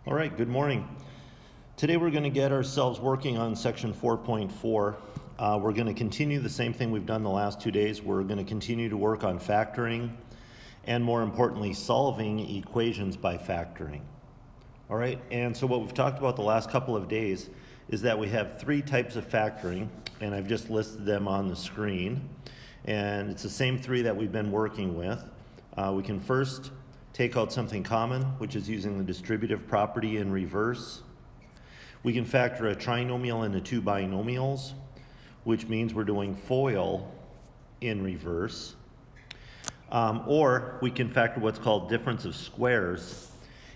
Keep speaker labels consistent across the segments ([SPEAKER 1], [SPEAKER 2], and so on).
[SPEAKER 1] All right, good morning. Today we're going to get ourselves working on section 4.4. We're going to continue the same thing we've done the last 2 days. We're going to continue to work on factoring and, more importantly, solving equations by factoring. All right, and so what we've talked about the last couple of days is that we have three types of factoring, and I've just listed them on the screen. And it's the same three that we've been working with. We can first take out something common, which is using the distributive property in reverse. We can factor a trinomial into two binomials, which means we're doing FOIL in reverse. Or we can factor what's called difference of squares,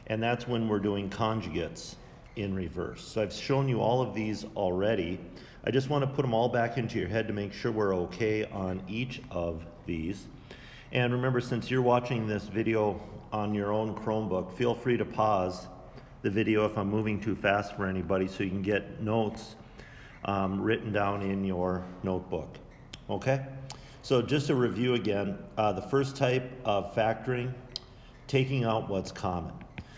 [SPEAKER 1] and that's when we're doing conjugates in reverse. So I've shown you all of these already. I just want to put them all back into your head to make sure we're okay on each of these. And remember, since you're watching this video on your own Chromebook, feel free to pause the video if I'm moving too fast for anybody so you can get notes written down in your notebook. Okay? So just a review again, the first type of factoring, taking out what's common.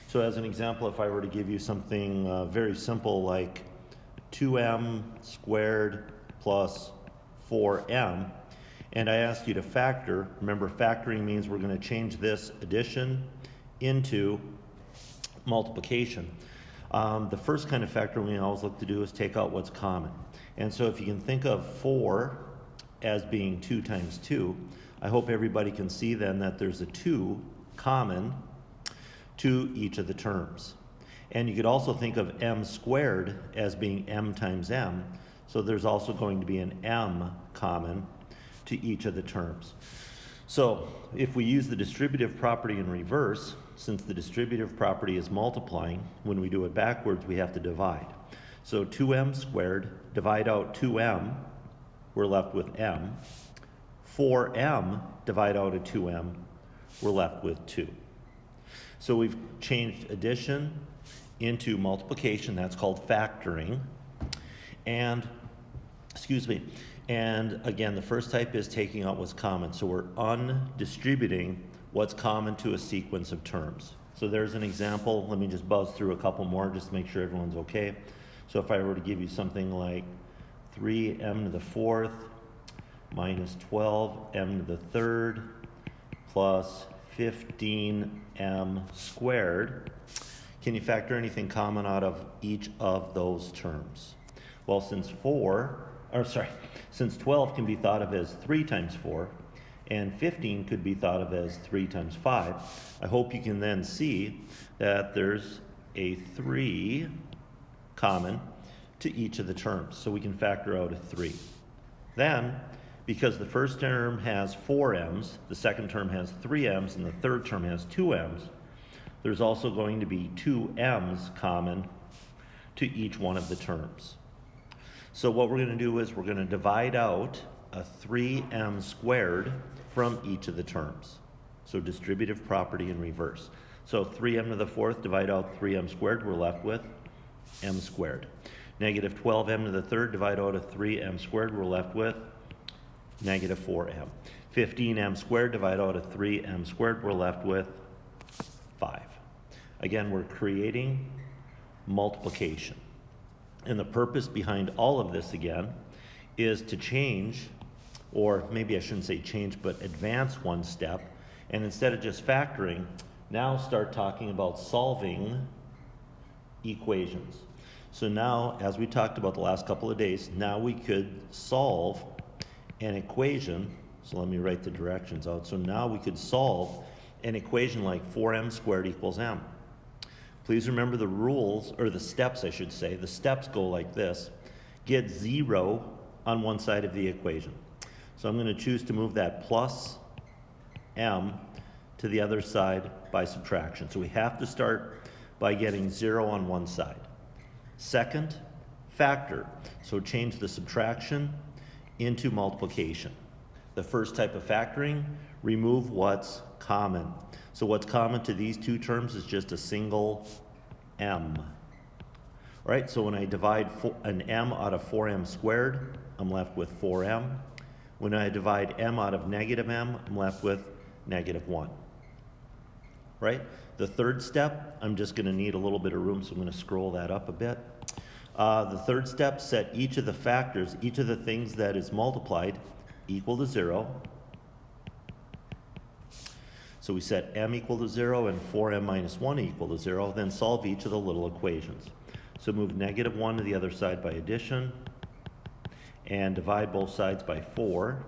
[SPEAKER 1] So as an example, if I were to give you something very simple like 2m squared plus 4m, and I asked you to factor, remember factoring means we're going to change this addition into multiplication. The first kind of factoring we always look to do is take out what's common. And so if you can think of 4 as being 2 times 2, I hope everybody can see then that there's a 2 common to each of the terms. And you could also think of m squared as being m times m, so there's also going to be an m common to each of the terms. So if we use the distributive property in reverse, since the distributive property is multiplying, when we do it backwards we have to divide. So 2m squared, divide out 2m, we're left with m. 4m, divide out a 2m, we're left with 2. So we've changed addition into multiplication, that's called factoring. And again, the first type is taking out what's common. So we're undistributing what's common to a sequence of terms. So there's an example. Let me just buzz through a couple more just to make sure everyone's okay. So if I were to give you something like 3m to the fourth minus 12m to the third plus 15m squared, can you factor anything common out of each of those terms? Well, since 12 can be thought of as 3 times 4, and 15 could be thought of as 3 times 5, I hope you can then see that there's a 3 common to each of the terms. So we can factor out a 3. Then, because the first term has 4m's, the second term has 3m's, and the third term has 2m's, there's also going to be 2m's common to each one of the terms. So what we're going to do is we're going to divide out a 3m squared from each of the terms. So distributive property in reverse. So 3m to the fourth, divide out 3m squared, we're left with m squared. Negative 12m to the third, divide out a 3m squared, we're left with negative 4m. 15m squared, divide out a 3m squared, we're left with 5. Again, we're creating multiplication. And the purpose behind all of this, again, is to change, or maybe I shouldn't say change, but advance one step, and instead of just factoring, now start talking about solving equations. So now, as we talked about the last couple of days, now we could solve an equation. So let me write the directions out. So now we could solve an equation like 4m squared equals m. Please remember the rules, or the steps I should say. The steps go like this. Get 0 on one side of the equation. So I'm going to choose to move that plus m to the other side by subtraction. So we have to start by getting 0 on one side. Second, factor. So change the subtraction into multiplication. The first type of factoring, remove what's common. So what's common to these two terms is just a single m. All right, so when I divide an m out of 4m squared, I'm left with 4m. When I divide m out of negative m, I'm left with negative 1. right? The third step, I'm just going to need a little bit of room, so I'm going to scroll that up a bit. The third step, set each of the factors, each of the things that is multiplied, equal to 0. So we set m equal to 0 and 4m minus 1 equal to 0, then solve each of the little equations. So move negative 1 to the other side by addition, and divide both sides by 4.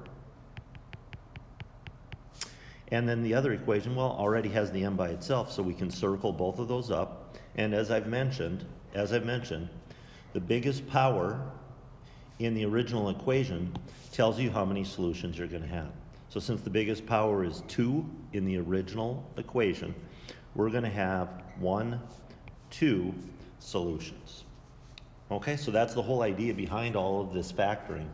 [SPEAKER 1] And then the other equation, well, already has the m by itself, so we can circle both of those up. And as I've mentioned, the biggest power in the original equation tells you how many solutions you're going to have. So since the biggest power is 2 in the original equation, we're going to have 1, 2 solutions. Okay, so that's the whole idea behind all of this factoring,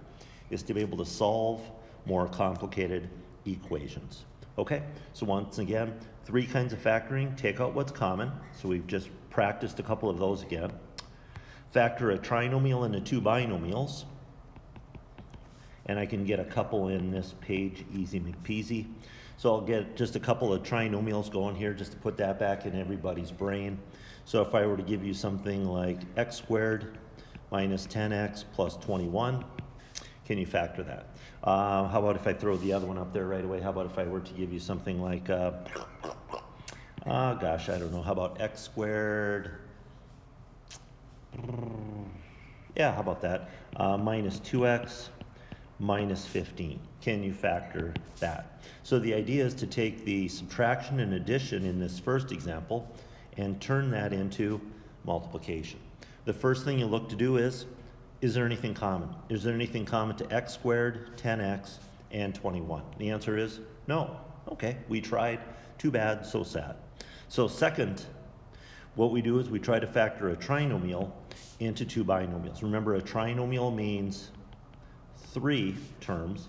[SPEAKER 1] is to be able to solve more complicated equations. Okay, so once again, 3 kinds of factoring. Take out what's common. So we've just practiced a couple of those again. Factor a trinomial into 2 binomials. And I can get a couple in this page, easy McPeasy. So I'll get just a couple of trinomials going here just to put that back in everybody's brain. So if I were to give you something like x squared minus 10x plus 21, can you factor that? How about if I throw the other one up there right away? How about if I were to give you something like, gosh, I don't know, how about x squared? Yeah, how about that? Minus 2x minus 15. Can you factor that? So the idea is to take the subtraction and addition in this first example and turn that into multiplication. The first thing you look to do is there anything common? Is there anything common to x squared, 10x, and 21? The answer is no. Okay, we tried. Too bad, so sad. So second, what we do is we try to factor a trinomial into 2 binomials. Remember, a trinomial means 3 terms,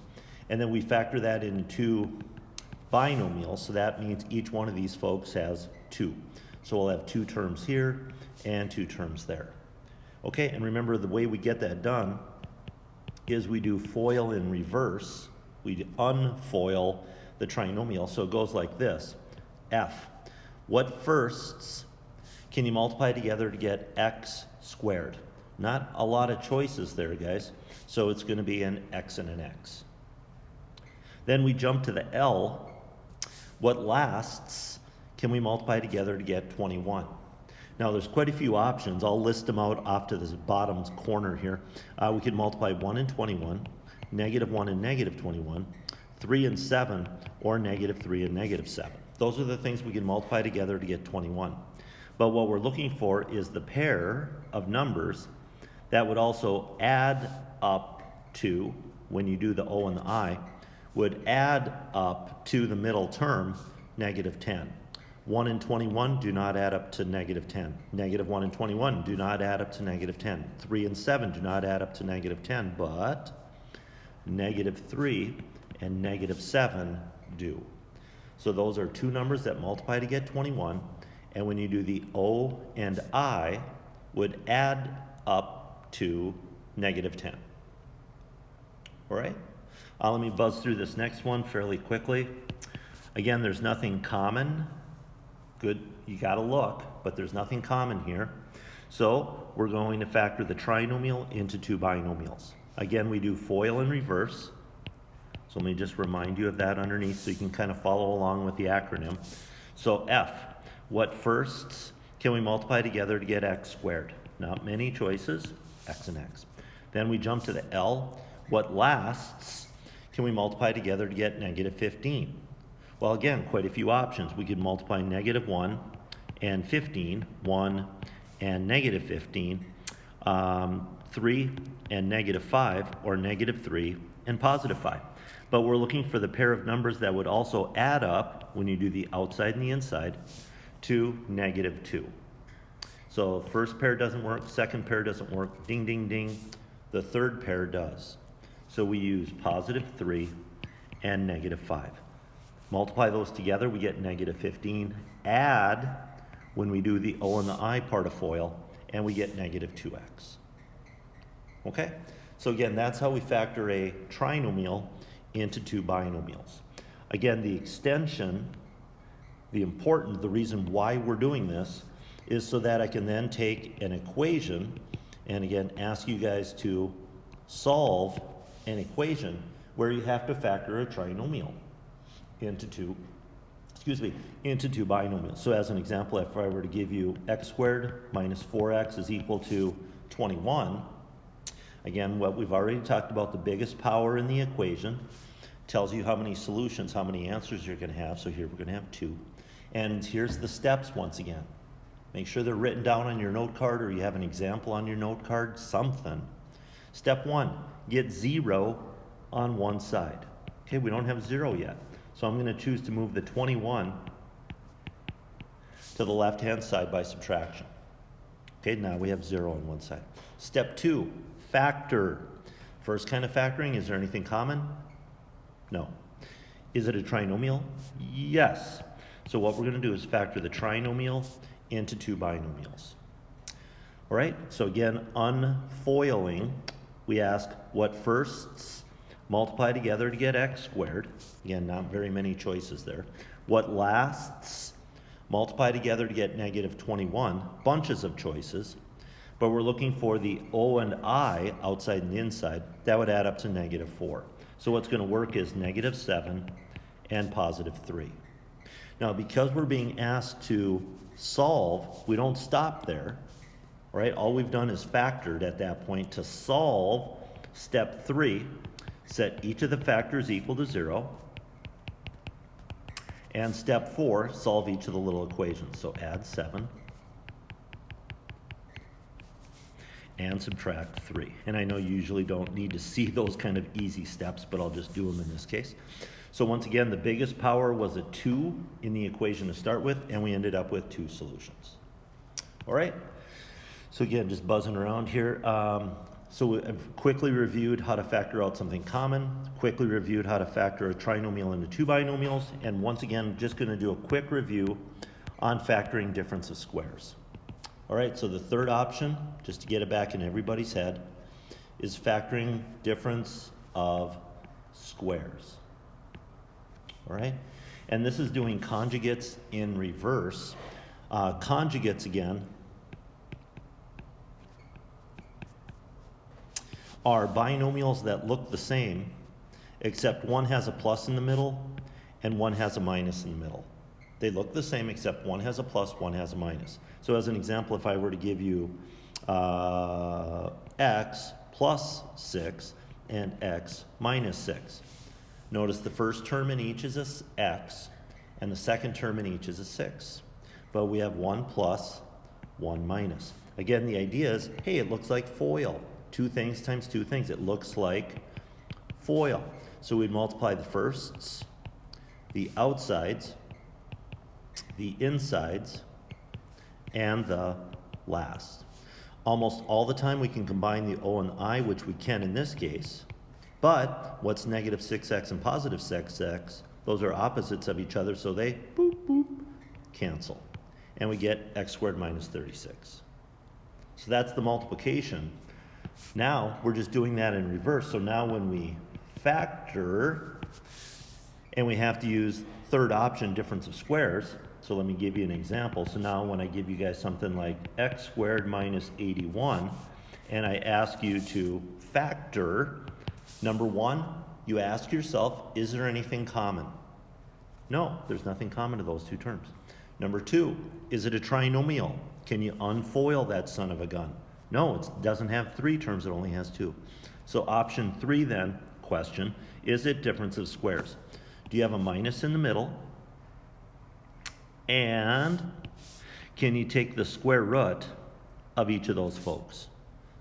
[SPEAKER 1] and then we factor that into 2 binomials, so that means each one of these folks has 2. So we'll have 2 terms here and 2 terms there. Okay, and remember the way we get that done is we do FOIL in reverse. We unfoil the trinomial, so it goes like this. F, what firsts can you multiply together to get x squared? Not a lot of choices there, guys. So it's going to be an x and an x. Then we jump to the L. What lasts can we multiply together to get 21? Now there's quite a few options. I'll list them out off to this bottom corner here. We could multiply 1 and 21, negative 1 and negative 21, 3 and 7, or negative 3 and negative 7. Those are the things we can multiply together to get 21. But what we're looking for is the pair of numbers that would also add up to, when you do the O and the I, would add up to the middle term, negative 10. 1 and 21 do not add up to negative 10. Negative 1 and 21 do not add up to negative 10. 3 and 7 do not add up to negative 10, but negative 3 and negative 7 do. So those are 2 numbers that multiply to get 21, and when you do the O and I, would add up to negative 10. All right? Let me buzz through this next one fairly quickly. Again, there's nothing common. Good, you got to look, but there's nothing common here. So we're going to factor the trinomial into 2 binomials. Again, we do FOIL in reverse. So let me just remind you of that underneath so you can kind of follow along with the acronym. So F, what firsts can we multiply together to get x squared? Not many choices, x and x. Then we jump to the L. What lasts can we multiply together to get negative 15? Well, again, quite a few options. We could multiply negative 1 and 15, 1 and negative 15, 3 and negative 5, or negative 3 and positive 5. But we're looking for the pair of numbers that would also add up, when you do the outside and the inside, to negative 2. So the first pair doesn't work, second pair doesn't work, ding, ding, ding. The third pair does. So we use positive 3 and negative 5. Multiply those together, we get negative 15. Add, when we do the O and the I part of FOIL, and we get negative 2x. Okay? So again, that's how we factor a trinomial into 2 binomials. Again, the extension the reason why we're doing this is so that I can then take an equation and again ask you guys to solve an equation where you have to factor a trinomial into two binomials. So as an example, if I were to give you x squared minus 4x is equal to 21, again, what we've already talked about, the biggest power in the equation tells you how many solutions, how many answers you're going to have. So here we're going to have 2. And here's the steps once again. Make sure they're written down on your note card or you have an example on your note card, something. Step 1, get 0 on one side. Okay, we don't have 0 yet. So I'm going to choose to move the 21 to the left-hand side by subtraction. Okay, now we have 0 on one side. Step 2, factor. First kind of factoring, is there anything common? No. Is it a trinomial? Yes. So what we're going to do is factor the trinomial into 2 binomials. All right, so again, unfoiling, we ask what firsts multiply together to get x squared. Again, not very many choices there. What lasts multiply together to get negative 21. Bunches of choices. But we're looking for the O and I outside and inside. That would add up to negative 4. So what's going to work is negative 7 and positive 3. Now, because we're being asked to solve, we don't stop there, right? All we've done is factored at that point. To solve, step 3, set each of the factors equal to 0. And step 4, solve each of the little equations. So add 7 and subtract 3. And I know you usually don't need to see those kind of easy steps, but I'll just do them in this case. So once again, the biggest power was a 2 in the equation to start with, and we ended up with 2 solutions. All right? So again, just buzzing around here. So I've quickly reviewed how to factor out something common, quickly reviewed how to factor a trinomial into 2 binomials, and once again, just going to do a quick review on factoring difference of squares. All right, so the third option, just to get it back in everybody's head, is factoring difference of squares. All right, and this is doing conjugates in reverse. Conjugates, again, are binomials that look the same, except one has a plus in the middle and one has a minus in the middle. They look the same, except one has a plus, one has a minus. So as an example, if I were to give you x plus 6 and x minus 6, notice the first term in each is a x, and the second term in each is a 6. But we have 1 plus, 1 minus. Again, the idea is, hey, it looks like FOIL. 2 things times 2 things. It looks like FOIL. So we'd multiply the firsts, the outsides, the insides, and the last. Almost all the time we can combine the O and I, which we can in this case. But what's negative 6x and positive 6x? Those are opposites of each other, so they boop, boop, cancel. And we get x squared minus 36. So that's the multiplication. Now we're just doing that in reverse. So now when we factor, and we have to use third option, difference of squares. So let me give you an example. So now when I give you guys something like x squared minus 81, and I ask you to factor, number 1, you ask yourself, is there anything common? No, there's nothing common to those 2 terms. Number 2, is it a trinomial? Can you unfoil that son of a gun? No, it doesn't have 3 terms, it only has 2. So option 3 then, question, is it difference of squares? Do you have a minus in the middle? And can you take the square root of each of those folks?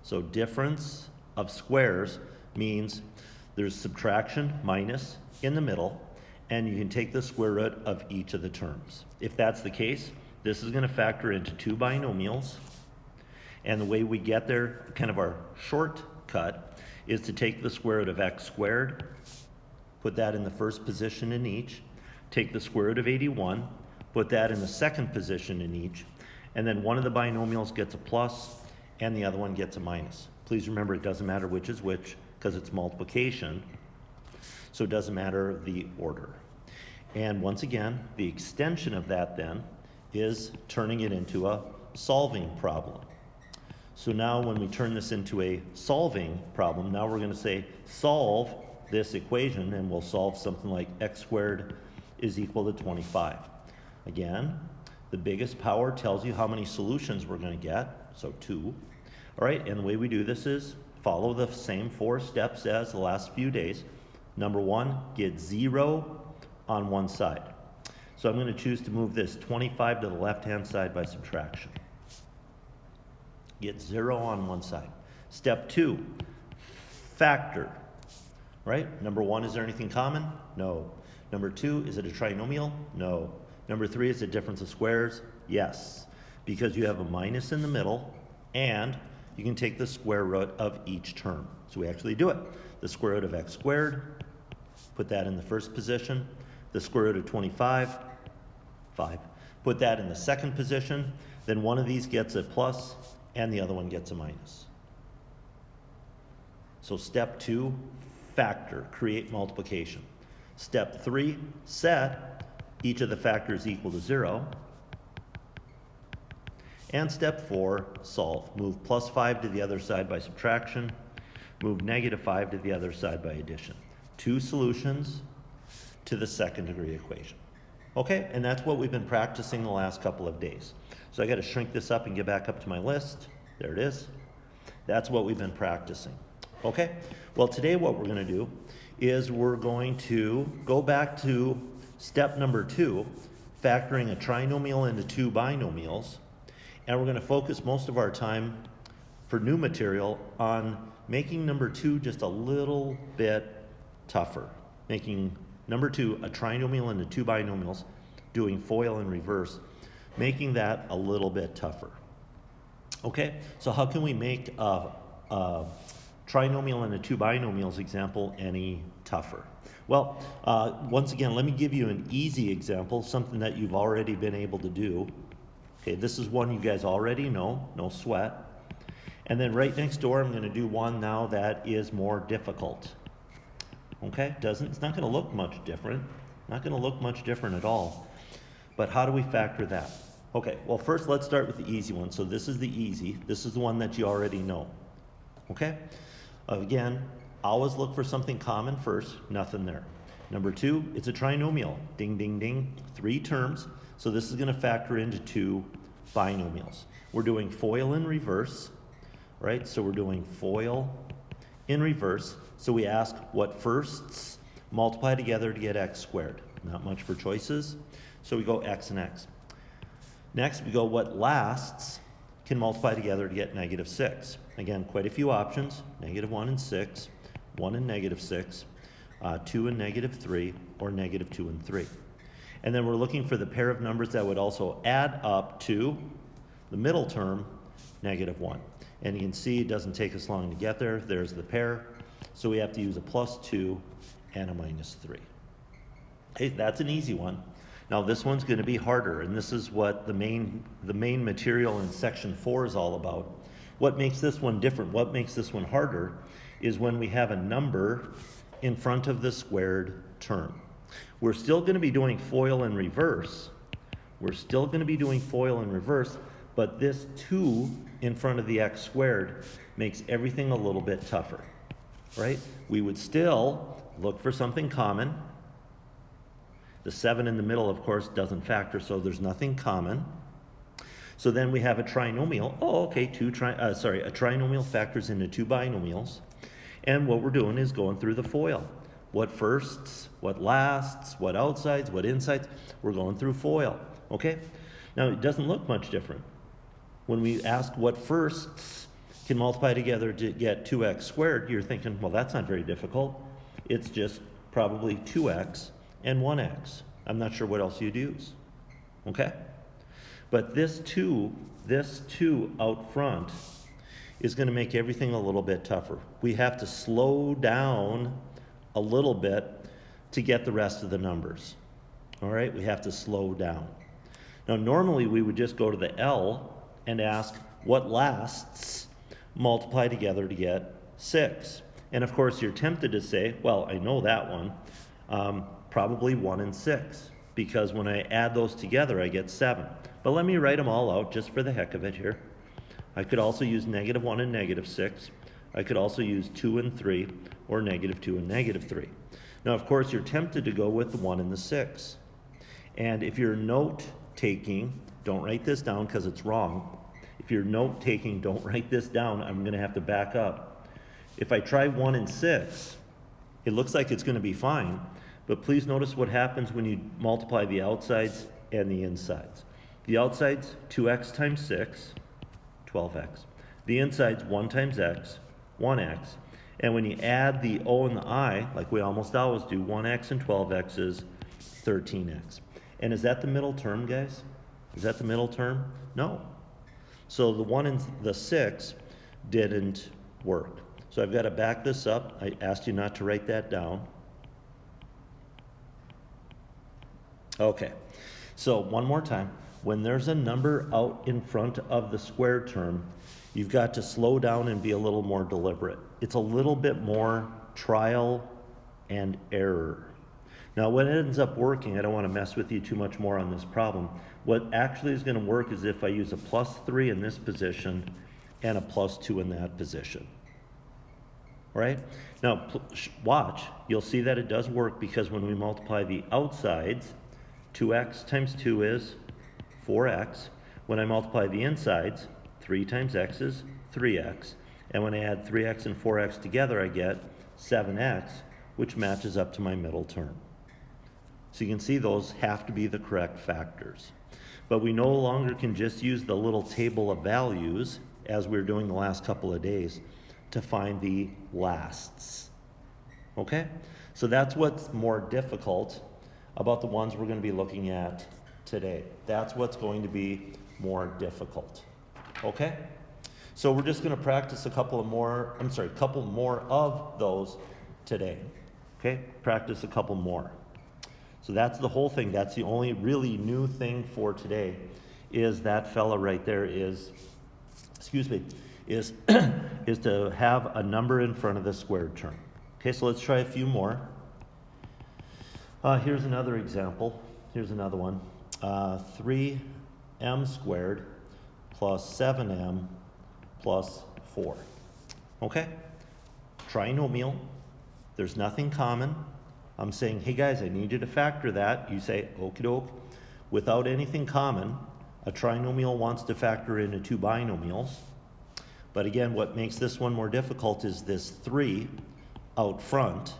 [SPEAKER 1] So difference of squares means there's subtraction, minus, in the middle, and you can take the square root of each of the terms. If that's the case, this is going to factor into 2 binomials. And the way we get there, kind of our shortcut, is to take the square root of x squared, put that in the first position in each, take the square root of 81, put that in the second position in each, and then one of the binomials gets a plus and the other one gets a minus. Please remember, it doesn't matter which is which because it's multiplication, so it doesn't matter the order. And once again, the extension of that then is turning it into a solving problem. So now when we turn this into a solving problem, now we're going to say solve this equation, and we'll solve something like x squared is equal to 25. Again, the biggest power tells you how many solutions we're going to get, so 2. All right, and the way we do this is follow the same 4 steps as the last few days. Number 1, get 0 on one side. So I'm going to choose to move this 25 to the left-hand side by subtraction. Get 0 on one side. Step 2, factor. Right? Number 1, is there anything common? No. Number 2, is it a trinomial? No. Number 3, is it difference of squares? Yes. Because you have a minus in the middle, and you can take the square root of each term. So we actually do it. The square root of x squared, put that in the first position. The square root of 25, 5. Put that in the second position. Then one of these gets a plus, and the other one gets a minus. So step 2, factor, create multiplication. Step 3, set each of the factors equal to 0. And step 4, solve. Move plus 5 to the other side by subtraction. Move negative 5 to the other side by addition. 2 solutions to the second degree equation. Okay, and that's what we've been practicing the last couple of days. So I got to shrink this up and get back up to my list. There it is. That's what we've been practicing. Okay, well today what we're going to do is we're going to go back to step number 2, factoring a trinomial into 2 binomials, and we're going to focus most of our time for new material on making number 2 just a little bit tougher. Making number 2 a trinomial into 2 binomials, doing FOIL in reverse, making that a little bit tougher. Okay, so how can we make a trinomial into 2 binomials example any tougher? Well, once again, let me give you an easy example, something that you've already been able to do. Okay, this is one you guys already know, no sweat. And then right next door, I'm going to do one now that is more difficult. Okay, it's not going to look much different. Not going to look much different at all. But how do we factor that? Okay, well first let's start with the easy one. So this is the easy. This is the one that you already know. Okay, again, always look for something common first. Nothing there. Number 2, it's a trinomial. Ding, ding, ding. 3 terms. So this is going to factor into 2 binomials. We're doing FOIL in reverse, right? So we're doing FOIL in reverse. So we ask what firsts multiply together to get x squared. Not much for choices. So we go x and x. Next, we go what lasts can multiply together to get negative 6. Again, quite a few options. Negative 1 and 6, 1 and negative 6, 2 and negative 3, or negative 2 and 3. And then we're looking for the pair of numbers that would also add up to the middle term, negative 1. And you can see it doesn't take us long to get there. There's the pair. So we have to use a plus 2 and a minus 3. Hey, that's an easy one. Now this one's going to be harder, and this is what the main material in section 4 is all about. What makes this one different, what makes this one harder, is when we have a number in front of the squared term. We're still going to be doing FOIL in reverse. But this 2 in front of the x squared makes everything a little bit tougher, right? We would still look for something common. The 7 in the middle, of course, doesn't factor, so there's nothing common. So then we have a trinomial. Oh, okay, a trinomial factors into 2 binomials. And what we're doing is going through the FOIL. What firsts, what lasts, what outsides, what insides. We're going through FOIL, okay? Now, it doesn't look much different. When we ask what firsts can multiply together to get 2x squared, you're thinking, well, that's not very difficult. It's just probably 2x and 1x. I'm not sure what else you'd use, okay? But this 2 out front is going to make everything a little bit tougher. We have to slow down a little bit to get the rest of the numbers, all right? We have to slow down. Now, normally we would just go to the L and ask what lasts multiply together to get 6. And of course, you're tempted to say, well, I know that one. Probably 1 and 6. because when I add those together, I get 7. But let me write them all out just for the heck of it here. I could also use -1 and -6. I could also use 2 and 3, or -2 and -3. Now, of course, you're tempted to go with the 1 and the 6. And if you're note-taking, don't write this down because it's wrong. If you're note-taking, don't write this down. I'm going to have to back up. If I try 1 and 6, it looks like it's going to be fine, but please notice what happens when you multiply the outsides and the insides. The outsides, 2x times 6, 12x. The insides, 1 times x, 1x. And when you add the o and the I, like we almost always do, 1x and 12x is 13x. And is that the middle term, guys? Is that the middle term? No. So the 1 and the 6 didn't work. So I've got to back this up. I asked you not to write that down. Okay, so one more time. When there's a number out in front of the square term, you've got to slow down and be a little more deliberate. It's a little bit more trial and error. Now, when it ends up working, I don't want to mess with you too much more on this problem. What actually is going to work is if I use a +3 in this position and a +2 in that position. All right? Now, watch. You'll see that it does work because when we multiply the outsides, 2x times 2 is 4x. When I multiply the insides, 3 times x is 3x. And when I add 3x and 4x together, I get 7x, which matches up to my middle term. So you can see those have to be the correct factors. But we no longer can just use the little table of values, as we were doing the last couple of days, to find the lasts. Okay? So that's what's more difficult about the ones we're going to be looking at today. That's what's going to be more difficult. Okay? So we're just going to practice a couple more of those today. Okay? Practice a couple more. So that's the whole thing. That's the only really new thing for today, is that fella right there is to have a number in front of the squared term. Okay, so let's try a few more. Here's another example. Here's another one. 3m squared plus 7m plus 4. Okay? Trinomial. There's nothing common. I'm saying, hey guys, I need you to factor that. You say, okie doke. Without anything common, a trinomial wants to factor into two binomials. But again, what makes this one more difficult is this 3 out front.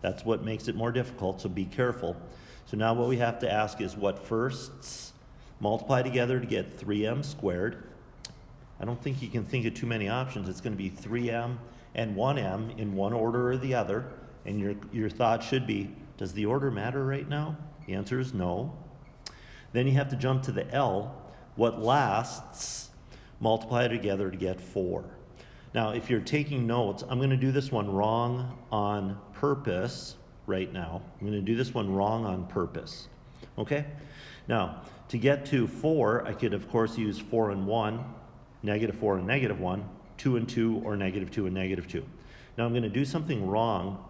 [SPEAKER 1] That's what makes it more difficult, so be careful. So now what we have to ask is what firsts multiply together to get 3m squared. I don't think you can think of too many options. It's going to be 3m and 1m in one order or the other. And your thought should be, does the order matter right now? The answer is no. Then you have to jump to the L. What lasts multiply together to get 4. Now, if you're taking notes, I'm going to do this one wrong on purpose right now. I'm going to do this one wrong on purpose. Okay? Now, to get to 4, I could, of course, use 4 and 1, -4 and -1, 2 and 2, or -2 and -2. Now, I'm going to do something wrong.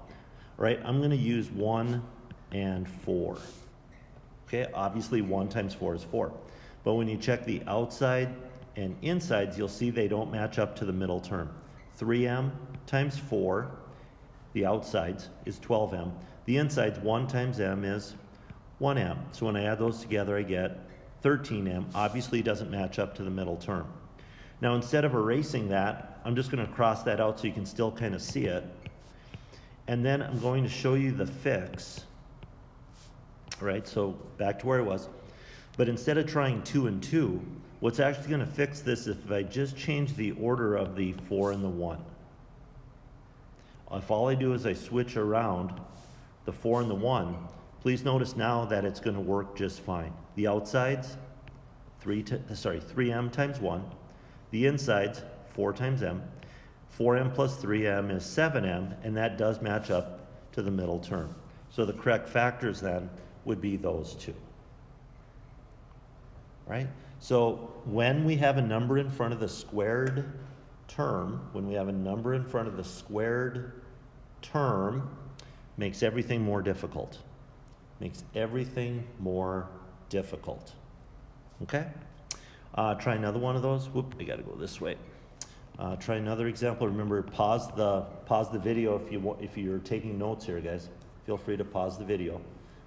[SPEAKER 1] Right, I'm going to use 1 and 4. Okay, obviously 1 times 4 is 4. But when you check the outside and insides, you'll see they don't match up to the middle term. 3m times 4, the outsides, is 12m. The insides, 1 times m is 1m. So when I add those together, I get 13m. Obviously, it doesn't match up to the middle term. Now, instead of erasing that, I'm just going to cross that out so you can still kind of see it. And then I'm going to show you the fix. All right, so back to where I was. But instead of trying 2 and 2, what's actually going to fix this is if I just change the order of the 4 and the 1. If all I do is I switch around the 4 and the 1, please notice now that it's going to work just fine. The outsides, 3m times 1. The insides, 4 times m. 4m plus 3m is 7m, and that does match up to the middle term. So the correct factors then would be those two. Right? So when we have a number in front of the squared term, makes everything more difficult. Makes everything more difficult. Okay? Try another one of those. Whoop, I gotta go this way. Try another example. Remember, pause the video if you're taking notes here, guys. Feel free to pause the video.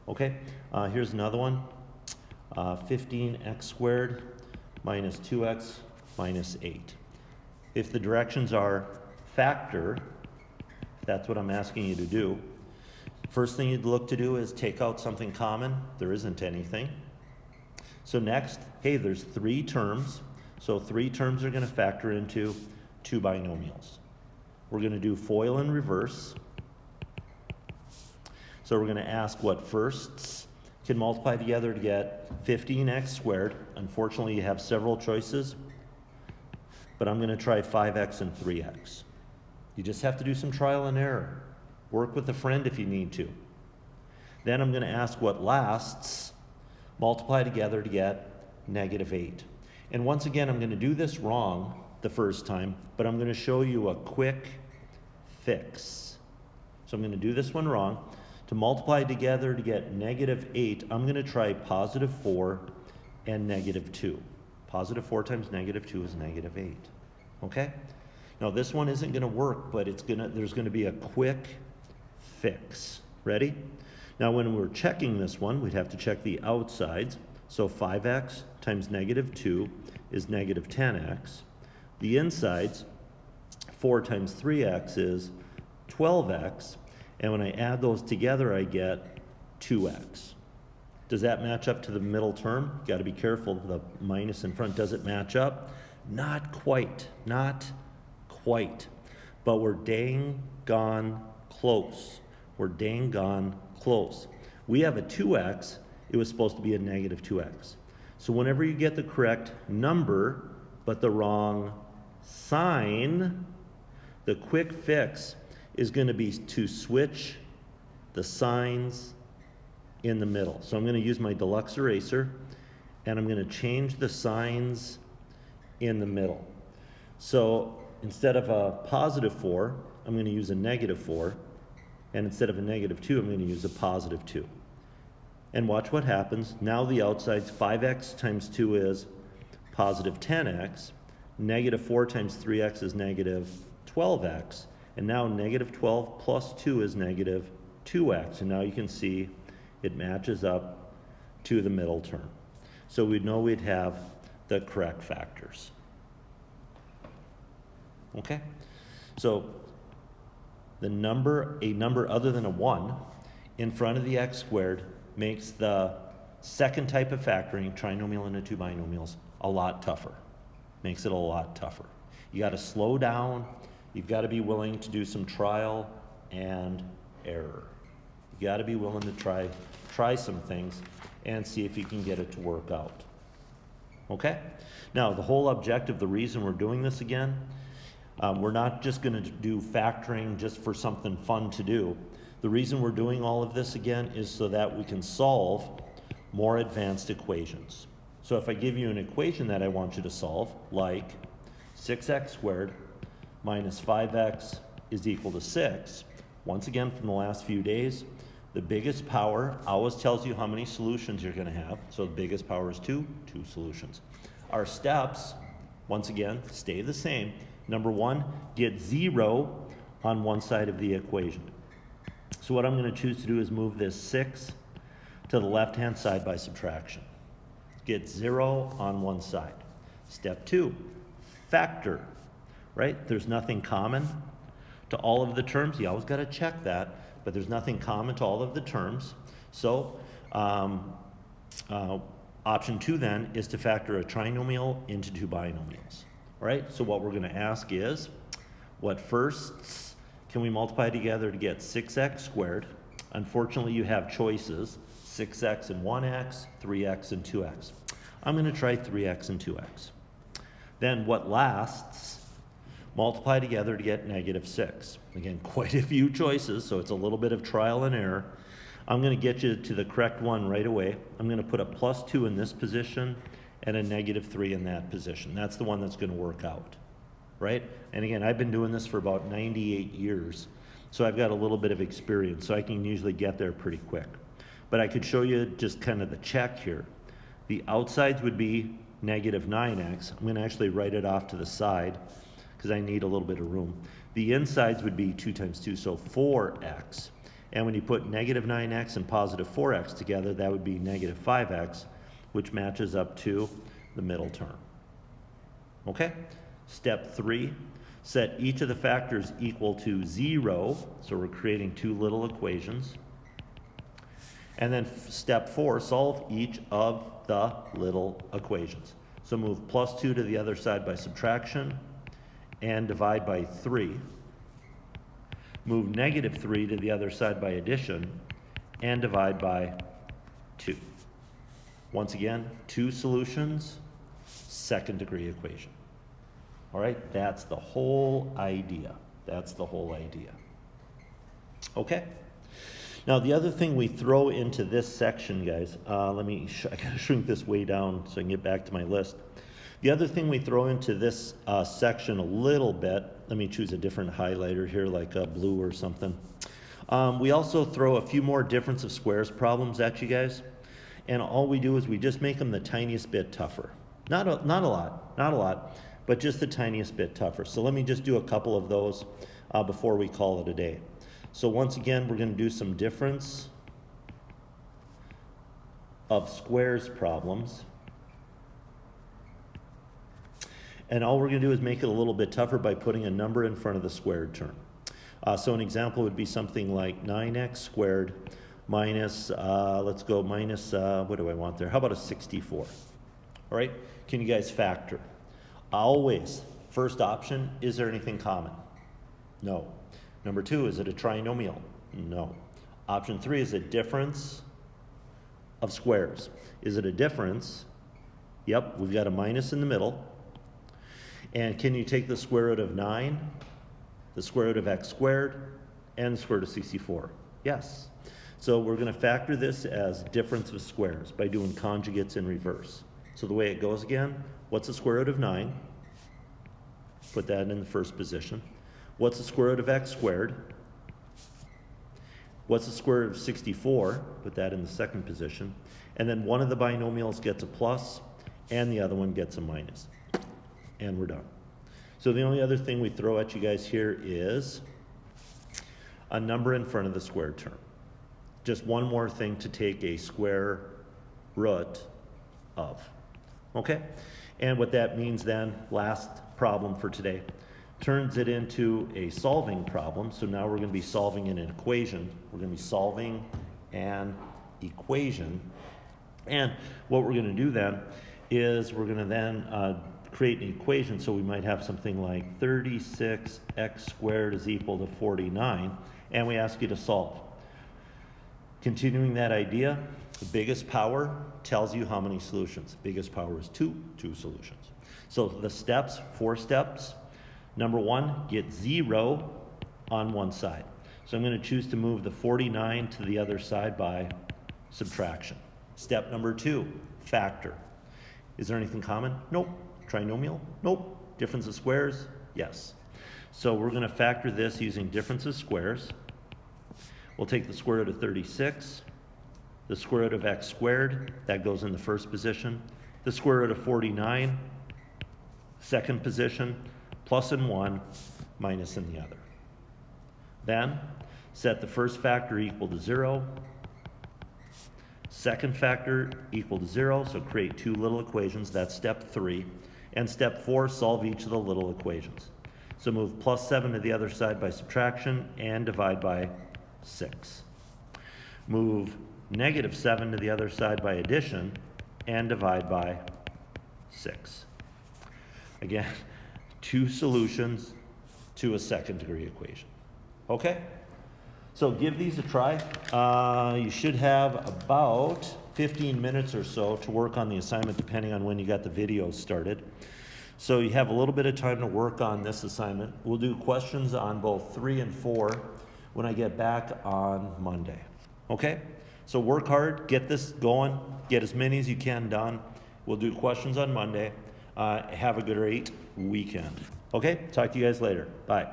[SPEAKER 1] Okay, here's another one. 15x squared minus 2x minus 8. If the directions are factor, that's what I'm asking you to do. First thing you'd look to do is take out something common. There isn't anything. So next, hey, there's 3 terms. So 3 terms are going to factor into 2 binomials. We're going to do FOIL in reverse. So we're going to ask what firsts can multiply together to get 15x squared. Unfortunately, you have several choices, but I'm going to try 5x and 3x. You just have to do some trial and error. Work with a friend if you need to. Then I'm going to ask what lasts multiply together to get -8. And once again, I'm going to do this wrong the first time, but I'm going to show you a quick fix. So I'm going to do this one wrong. To multiply together to get -8, I'm going to try +4 and -2. +4 times -2 is -8. Okay? Now this one isn't going to work, but there's going to be a quick fix. Ready? Now when we're checking this one, we'd have to check the outsides. So 5x times -2 is -10x. The insides, 4 times 3x is 12x. And when I add those together, I get 2x. Does that match up to the middle term? Got to be careful, the minus in front. Does it match up? Not quite, not quite. But we're dang gone close. We're dang gone close. We have a 2x, it was supposed to be a -2x. So whenever you get the correct number, but the wrong sign, the quick fix is going to be to switch the signs in the middle. So I'm going to use my deluxe eraser, and I'm going to change the signs in the middle. So instead of a +4, I'm going to use a -4. And instead of a -2, I'm going to use a +2. And watch what happens. Now the outside's 5x times 2 is +10x. -4 times 3x is -12x. And now -12 plus 2 is -2x. And now you can see it matches up to the middle term. So we'd know we'd have the correct factors. Okay? So a number other than a 1 in front of the x squared makes the second type of factoring, trinomial into 2 binomials, a lot tougher. Makes it a lot tougher. You got to slow down. You've got to be willing to do some trial and error. You got to be willing to try some things and see if you can get it to work out. Okay? Now, the whole objective, the reason we're doing this again, we're not just going to do factoring just for something fun to do. The reason we're doing all of this again is so that we can solve more advanced equations. So if I give you an equation that I want you to solve, like 6x squared minus 5x is equal to 6, once again from the last few days, the biggest power always tells you how many solutions you're going to have. So the biggest power is 2 solutions. Our steps, once again, stay the same. Number 1, get 0 on one side of the equation. So what I'm going to choose to do is move this 6 to the left-hand side by subtraction. Get 0 on one side. Step 2, factor, right? There's nothing common to all of the terms. You always got to check that, but there's nothing common to all of the terms. So option 2 then is to factor a trinomial into 2 binomials. All right, so what we're going to ask is, what firsts can we multiply together to get 6x squared? Unfortunately, you have choices, 6x and 1x, 3x and 2x. I'm going to try 3x and 2x. Then what lasts, multiply together to get -6. Again, quite a few choices, so it's a little bit of trial and error. I'm going to get you to the correct one right away. I'm going to put a +2 in this position and a -3 in that position. That's the one that's going to work out, right? And again, I've been doing this for about 98 years, so I've got a little bit of experience, so I can usually get there pretty quick. but I could show you just kind of the check here. The outsides would be negative 9x. I'm going to actually write it off to the side because I need a little bit of room. The insides would be 2 times 2, so 4x. And when you put negative 9x and positive 4x together, that would be negative 5x, which matches up to the middle term. Okay? Step 3, set each of the factors equal to 0. So we're creating two little equations. And then step 4, solve each of the little equations. So move plus 2 to the other side by subtraction and divide by 3. Move negative 3 to the other side by addition and divide by 2. Once again, two solutions, second degree equation. All right, that's the whole idea. That's the whole idea. Okay. Now, the other thing we throw into this section, guys, I gotta shrink this way down so I can get back to my list. The other thing we throw into this section a little bit, let me choose a different highlighter here, like blue or something. We also throw a few more difference of squares problems at you guys, and all we do is we just make them the tiniest bit tougher. Not a lot, but just the tiniest bit tougher. So let me just do a couple of those before we call it a day. So once again, we're going to do some difference of squares problems. And all we're going to do is make it a little bit tougher by putting a number in front of the squared term. So an example would be something like 9x squared minus, what do I want there? How about a 64? All right, can you guys factor? Always, first option, is there anything common? No. Number 2, is it a trinomial? No. Option 3, is it difference of squares? Is it a difference? Yep, we've got a minus in the middle. And can you take the square root of 9, the square root of x squared, and the square root of 64? Yes. So we're going to factor this as difference of squares by doing conjugates in reverse. So the way it goes again, what's the square root of 9? Put that in the first position. What's the square root of x squared? What's the square root of 64? Put that in the second position. And then one of the binomials gets a plus, and the other one gets a minus. And we're done. So the only other thing we throw at you guys here is a number in front of the squared term. Just one more thing to take a square root of. Okay? And what that means then, last problem for today, turns it into a solving problem. So now we're going to be solving an equation. We're going to be solving an equation. And what we're going to do then is we're going to then create an equation. So we might have something like 36x squared is equal to 49. And we ask you to solve. Continuing that idea, the biggest power tells you how many solutions. Biggest power is 2 solutions. So the steps, 4 steps. Number 1, get 0 on one side. So I'm going to choose to move the 49 to the other side by subtraction. Step number 2, factor. Is there anything common? Nope. Trinomial? Nope. Difference of squares? Yes. So we're going to factor this using difference of squares. We'll take the square root of 36, the square root of x squared, that goes in the first position, the square root of 49, second position, plus in one, minus in the other. Then, set the first factor equal to 0, second factor equal to 0, so create two little equations, that's step 3. And step 4, solve each of the little equations. So move plus 7 to the other side by subtraction and divide by 6. Move negative 7 to the other side by addition and divide by 6. Again, 2 solutions to a second degree equation. Okay? So give these a try. You should have about 15 minutes or so to work on the assignment depending on when you got the video started. So you have a little bit of time to work on this assignment. We'll do questions on both 3 and 4 when I get back on Monday. Okay? So work hard, get this going, get as many as you can done. We'll do questions on Monday. Have a great weekend. Okay? Talk to you guys later. Bye.